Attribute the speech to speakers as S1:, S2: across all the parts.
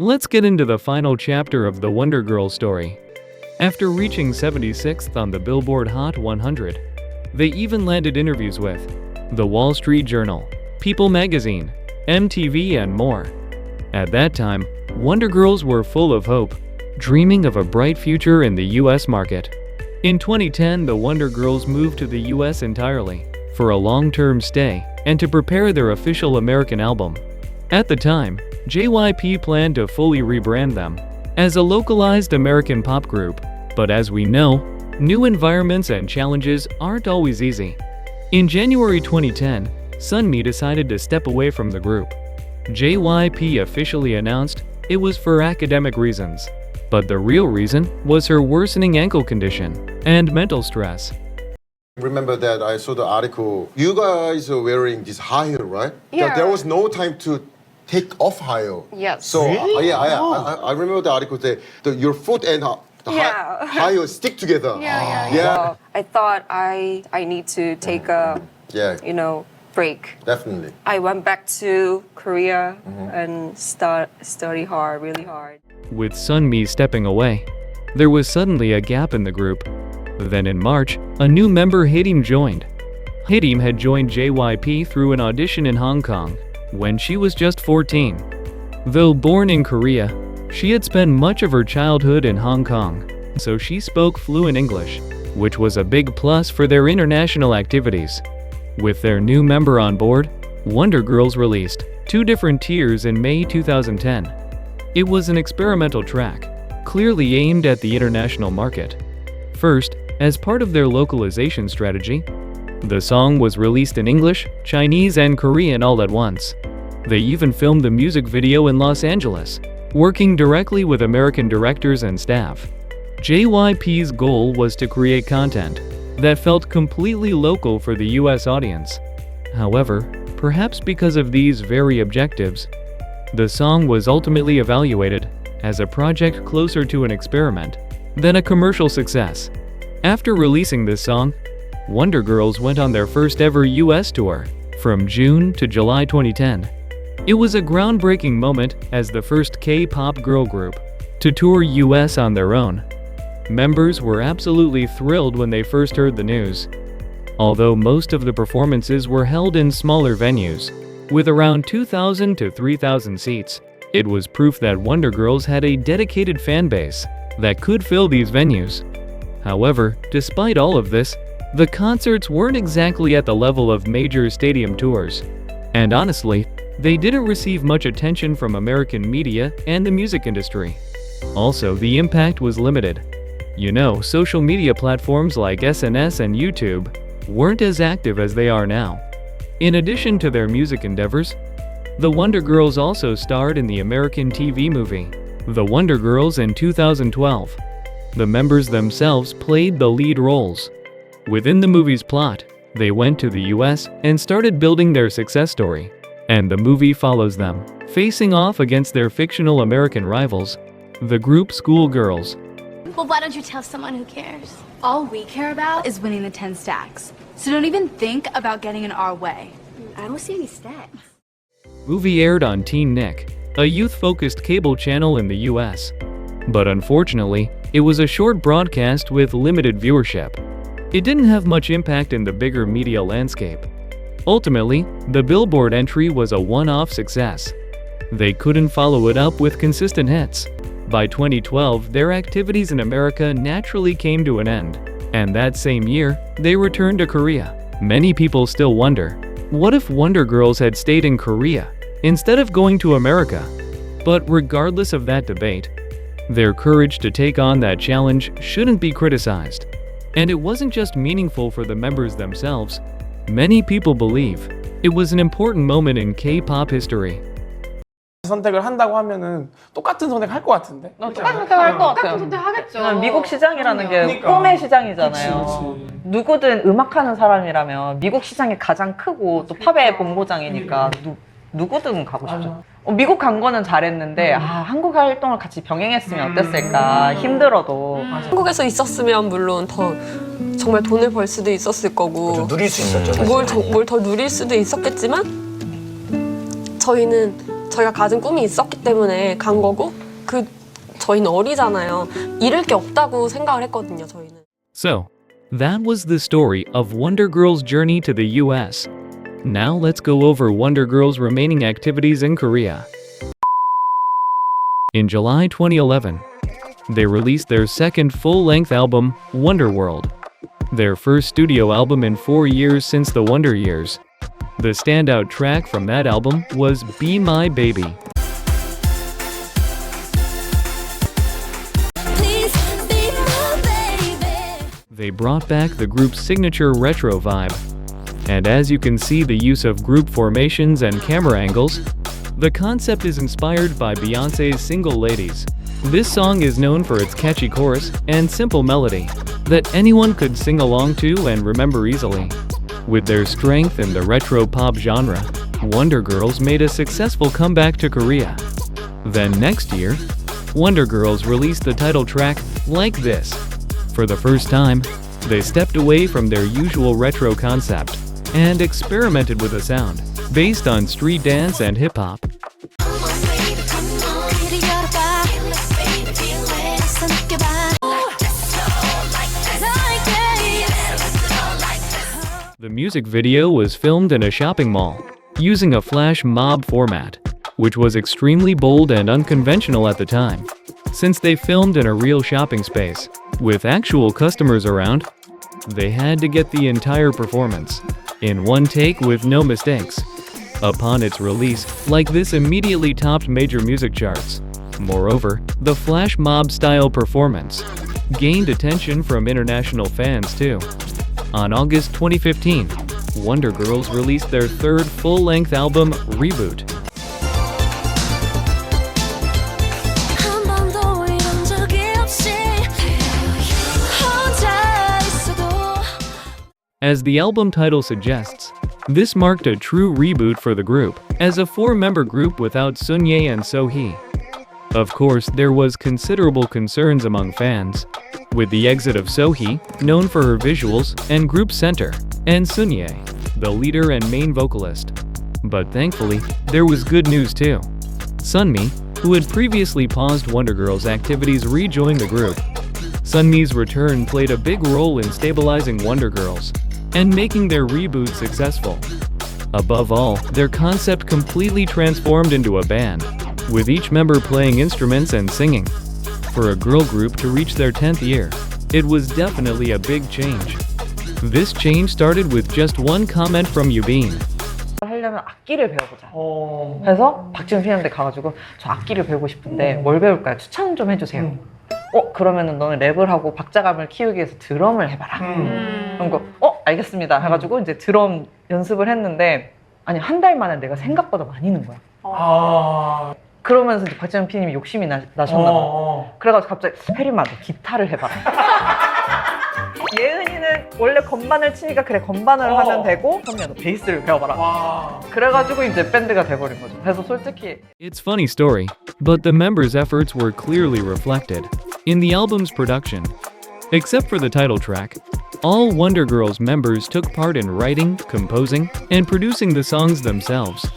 S1: Let's get into the final chapter of the Wonder Girls story. After reaching 76th on the Billboard Hot 100, they even landed interviews with The Wall Street Journal, People magazine, MTV, and more. At that time, Wonder Girls were full of hope, dreaming of a bright future in the US market. In 2010, the Wonder Girls moved to the US entirely for a long-term stay and to prepare their official American album. At the time, JYP planned to fully rebrand them as a localized American pop group, but as we know, new environments and challenges aren't always easy. In January 2010, Sunmi decided to step away from the group. JYP officially announced it was for academic reasons, but the real reason was her worsening ankle condition and mental stress.
S2: Remember that I saw the article. You guys are wearing this high heel, right?
S3: Yeah.
S2: There was no time to take off high heel.
S3: Yes.
S2: So I remember the article that your foot and the
S3: Yeah.
S2: high heel stick together.
S3: Yeah.
S2: Yeah.
S3: I thought I need to take a break.
S2: Definitely.
S3: I went back to Korea and study hard, really hard.
S1: With Sunmi stepping away, there was suddenly a gap in the group. Then in March, a new member, Haedim, joined. Haedim had joined JYP through an audition in Hong Kong when she was just 14. Though born in Korea, she had spent much of her childhood in Hong Kong, so she spoke fluent English, which was a big plus for their international activities. With their new member on board, Wonder Girls released 2 different tiers in May 2010. It was an experimental track, clearly aimed at the international market. First, as part of their localization strategy, the song was released in English, Chinese, and Korean all at once. They even filmed the music video in Los Angeles, working directly with American directors and staff. JYP's goal was to create content that felt completely local for the US audience. However, perhaps because of these very objectives, the song was ultimately evaluated as a project closer to an experiment than a commercial success. After releasing this song, Wonder Girls went on their first ever US tour from June to July 2010. It was a groundbreaking moment as the first K-pop girl group to tour US on their own. Members were absolutely thrilled when they first heard the news. Although most of the performances were held in smaller venues, with around 2,000 to 3,000 seats, it was proof that Wonder Girls had a dedicated fan base that could fill these venues. However, despite all of this, the concerts weren't exactly at the level of major stadium tours. And honestly, they didn't receive much attention from American media and the music industry. Also, the impact was limited. Social media platforms like SNS and YouTube weren't as active as they are now. In addition to their music endeavors, the Wonder Girls also starred in the American TV movie, The Wonder Girls, in 2012. The members themselves played the lead roles. Within the movie's plot, they went to the US and started building their success story, and the movie follows them, facing off against their fictional American rivals, the group Schoolgirls.
S4: Well, why don't you tell someone who cares? All we care about is winning the 10 stacks. So don't even think about getting in our way. I don't see any stacks.
S1: Movie aired on Teen Nick, a youth-focused cable channel in the US. But unfortunately, it was a short broadcast with limited viewership. It didn't have much impact in the bigger media landscape. Ultimately, the Billboard entry was a one-off success. They couldn't follow it up with consistent hits. By 2012, their activities in America naturally came to an end, and that same year, they returned to Korea. Many people still wonder, what if Wonder Girls had stayed in Korea instead of going to America? But regardless of that debate, their courage to take on that challenge shouldn't be criticized. And it wasn't just meaningful for the members themselves. Many people believe it was an important moment in K-pop history.
S5: 선택을 한다고 하면은 똑같은 선택 할 것 같은데.
S6: 똑같은 선택할 것 같아요.
S7: 선택하겠죠.
S6: 미국 시장이라는 게
S5: 그러니까.
S6: 꿈의 시장이잖아요.
S5: 그치.
S6: 누구든 음악하는 사람이라면 미국 시장이 가장 크고 또 팝의 본고장이니까 누구든 가고 싶죠. 미국 간 거는 잘했는데 한국 활동을 같이 병행했으면 어땠을까. 힘들어도.
S8: 한국에서 있었으면 물론 더 정말 돈을 벌 수도 있었을 거고
S9: 누릴 수 있었죠.
S8: 뭘 더 누릴 수도 있었겠지만 저희는 저희가 가진 꿈이 있었기 때문에 간 거고 저희는 어리잖아요. 잃을 게 없다고 생각을 했거든요, 저희는.
S1: So, that was the story of Wonder Girls' journey to the US. Now let's go over Wonder Girls' remaining activities in Korea. In July 2011, they released their second full-length album, Wonder World, their first studio album in 4 years since the Wonder Years. The standout track from that album was Be My Baby. They brought back the group's signature retro vibe. And as you can see the use of group formations and camera angles, the concept is inspired by Beyoncé's Single Ladies. This song is known for its catchy chorus and simple melody that anyone could sing along to and remember easily. With their strength in the retro pop genre, Wonder Girls made a successful comeback to Korea. Then next year, Wonder Girls released the title track Like This. For the first time, they stepped away from their usual retro concept and experimented with a sound based on street dance and hip-hop. The music video was filmed in a shopping mall, using a flash mob format, which was extremely bold and unconventional at the time. Since they filmed in a real shopping space, with actual customers around, they had to get the entire performance in one take with no mistakes. Upon its release, Like This immediately topped major music charts. Moreover, the flash mob-style performance gained attention from international fans too. On August 2015, Wonder Girls released their third full-length album, Reboot. As the album title suggests, this marked a true reboot for the group, as a 4-member group without Sunye and Sohee. Of course, there was considerable concerns among fans, with the exit of Sohee, known for her visuals and group center, and Sunye, the leader and main vocalist. But thankfully, there was good news too. Sunmi, who had previously paused Wonder Girls' activities, rejoined the group. Sunmi's return played a big role in stabilizing Wonder Girls and making their reboot successful. Above all, their concept completely transformed into a band, with each member playing instruments and singing. For a girl group to reach their 10th year, it was definitely a big change. This change started with just one comment from Yubin.
S6: 하려면 악기를 배워보자. 그래서 박지훈 PM한테 가가지고 저 악기를 배우고 싶은데 뭘 배울까요? 추천 좀 해주세요. 그러면은 너는 랩을 하고 박자감을 키우기 위해서 드럼을 해봐라. 그런 거, 알겠습니다. 해가지고 이제 드럼 연습을 했는데, 아니, 한 달 만에 내가 생각보다 많이 는 거야. 그러면서 이제 박지현 PD님이 욕심이 나셨나 봐. 그래가지고 갑자기 혜림아, 너 기타를 해봐라. 예은이는 원래 건반을 치니까 그래, 건반을 하면 되고, 선미야, 너 베이스를 배워봐라. 그래가지고 이제 밴드가 돼버린 거죠. 그래서 솔직히
S1: It's funny story, but the members' efforts were clearly reflected in the album's production. Except for the title track, all Wonder Girls members took part in writing, composing, and producing the songs themselves.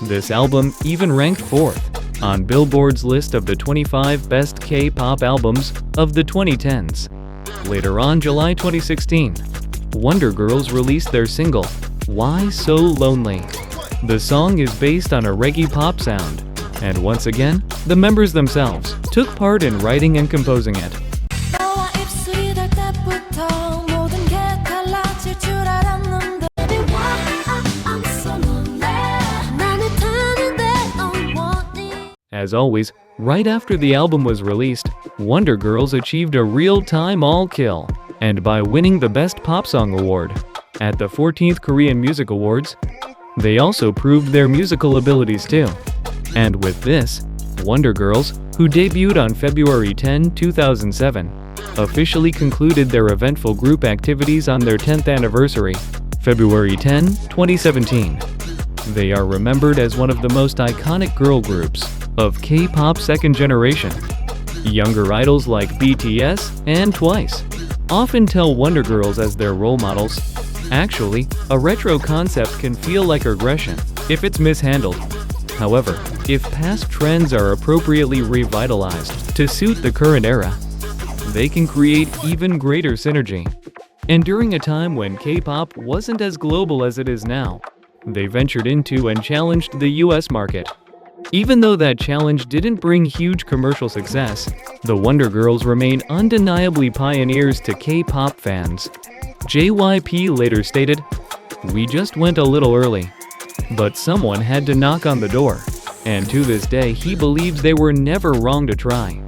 S1: This album even ranked 4th on Billboard's list of the 25 best K-pop albums of the 2010s. Later on, July 2016, Wonder Girls released their single, Why So Lonely. The song is based on a reggae pop sound, and once again, the members themselves took part in writing and composing it. As always, right after the album was released, Wonder Girls achieved a real-time all-kill, and by winning the Best Pop Song Award at the 14th Korean Music Awards, they also proved their musical abilities too. And with this, Wonder Girls, who debuted on February 10, 2007, officially concluded their eventful group activities on their 10th anniversary, February 10, 2017. They are remembered as one of the most iconic girl groups of K-pop second generation. Younger idols like BTS and Twice often tell Wonder Girls as their role models. Actually, a retro concept can feel like aggression if it's mishandled. However, if past trends are appropriately revitalized to suit the current era, they can create even greater synergy. And during a time when K-pop wasn't as global as it is now, they ventured into and challenged the US market. Even though that challenge didn't bring huge commercial success, the Wonder Girls remain undeniably pioneers to K-pop fans. JYP later stated, "We just went a little early, but someone had to knock on the door, and to this day he believes they were never wrong to try."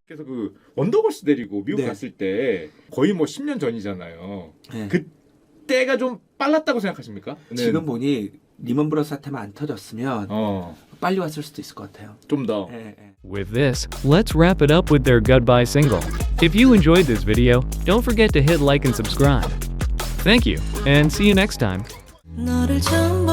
S7: 그래서 그 원더걸스 데리고 미국
S9: 네.
S7: 갔을 때 거의 뭐 10년 전이잖아요.
S9: 네.
S7: 그때가 좀 빨랐다고 생각하십니까?
S9: 지금 보니 리먼 브러스 사태만 안 터졌으면 빨리 왔을 수도 있을 것 같아요.
S7: 좀 더.
S9: 예, 예.
S1: With this, let's wrap it up with their Goodbye single. If you enjoyed this video, don't forget to hit like and subscribe. Thank you, and see you next time.
S10: 너를 처음